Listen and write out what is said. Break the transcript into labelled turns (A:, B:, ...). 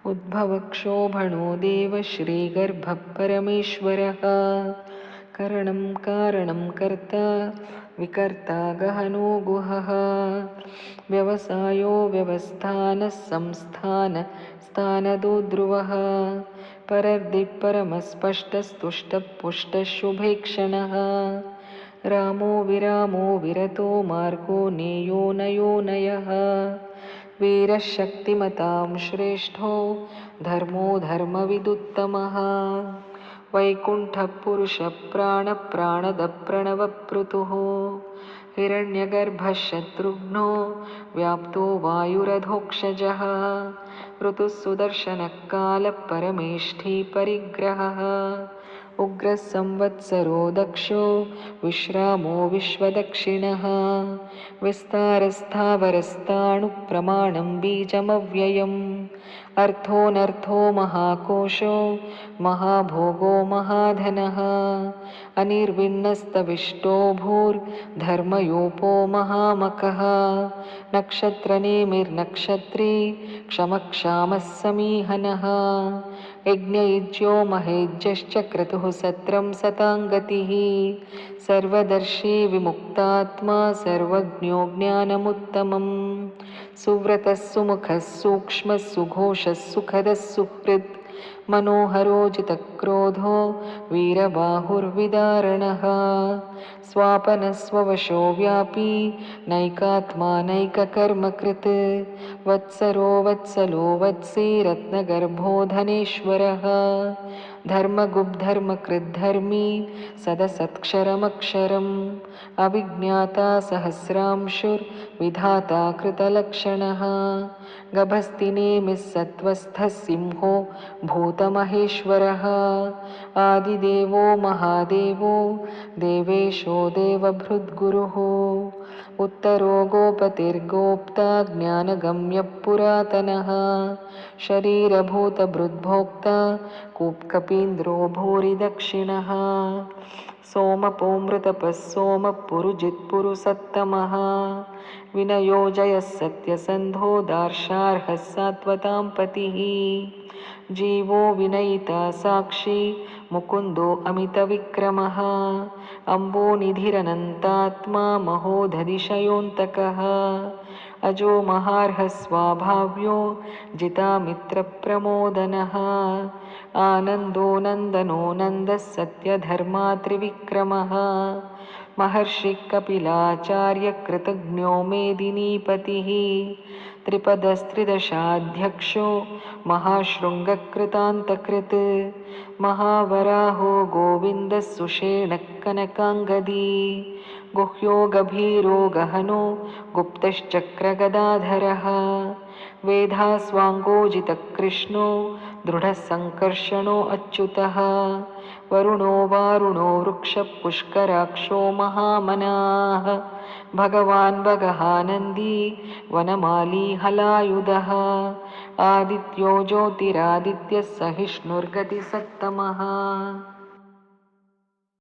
A: उद्भवक्षोभणो देव श्रीगर्भः परमेश्वरः। करणं कारणं कर्ता विकर्ता गहनो गुहः। व्यवसायो व्यवस्थानः संस्थानदो ध्रुवः। परर्दिः परमस्पष्टस्तुष्टः पुष्टः शुभेक्षणः। रामो विरामो विरतो मार्गो नेयो नयो नयः। वीरः शक्तिमतां श्रेष्ठो धर्मो धर्मविदुत्तमः। वैकुण्ठः पुरुषः प्राणः प्राणदः प्रणवप्रुतुः। हिरण्यगर्भः शत्रुघ्नो व्याप्तो वायुरधोक्षजः। ऋतुः सुदर्शनः कालः परमेष्ठी परिग्रहः। उग्रः संवत्सरो दक्षो विश्रामो विश्वदक्षिणः। विस्तारस्थावरस्ताणुः प्रमाणं बीजमव्ययम्। अर्थोऽनर्थो महाकोशो महाभोगो महाधनः। अनिर्विण्णस्तविष्टो भूर्धर्मयोपो महामखः। नक्षत्रनेमिर्नक्षत्री क्षमक्षामः समीहनः। यज्ञयुज्यो महेज्यश्च क्रतुः सत्रं सताङ्गतिः। सर्वदर्शी विमुक्तात्मा सर्वज्ञो ज्ञानमुत्तमम्। सुव्रतः सुमुखः सूक्ष्मः सुघोषः सुखदः सुहृत्। मनोहरो जितक्रोधो वीरबाहुर्विदारणः। स्वापनः स्ववशो व्यापी नैकात्मा नैककर्मकृत्। वत्सरो वत्सलो वत्सी रत्नगर्भो धनेश्वरः। धर्मगुब्धर्मकृद्धर्मी सदसत्क्षरमक्षरम्। अविज्ञाता सहस्रांशुर्विधाता कृतलक्षणः। गभस्तिनेमिः सत्त्वस्थः सिंहो भूतमहेश्वरः। आदिदेवो महादेवो देवेशो देवभृद्गुरुः। उत्तरो गोपतिर्गोप्ता ज्ञानगम्यः पुरातनः। शरीरभूतभृद्भोक्ता कूपकपीन्द्रो भूरि दक्षिणः। सोमपोमृतपः सोमः पुरुजित्पुरुसत्तमः। विनयो जयः सत्यसन्धो दार्शार्हः सात्वतां पतिः। जीवो विनयिता साक्षी मुकुन्दो अमितविक्रमः। अम्बोनिधिरनन्तात्मा महोदधिशयोऽन्तकः। अजो महार्हः स्वाभाव्यो जितामित्रप्रमोदनः। आनन्दो नन्दनो नन्दः सत्यधर्मात्रिविक्रमः। महर्षिः कपिलाचार्य कृतज्ञो मेदिनीपतिः। त्रिपदस्त्रिदशाध्यक्षो महाशृङ्गकृतान्तकृत्। महावराहो गोविन्दः सुषेणः कनकाङ्गदी। गुह्यो गभीरो गहनो गुप्तश्चक्रगदाधरः। वेधास्वाङ्गोजितकृष्णो दृढः सङ्कर्षणो अच्युतः। वरुणो वारुणो वृक्षः पुष्कराक्षो महामनाः। भगवान् भगहानन्दी वनमाली हलायुधः। आदित्यो ज्योतिरादित्यः सहिष्णुर्गतिसत्तमः।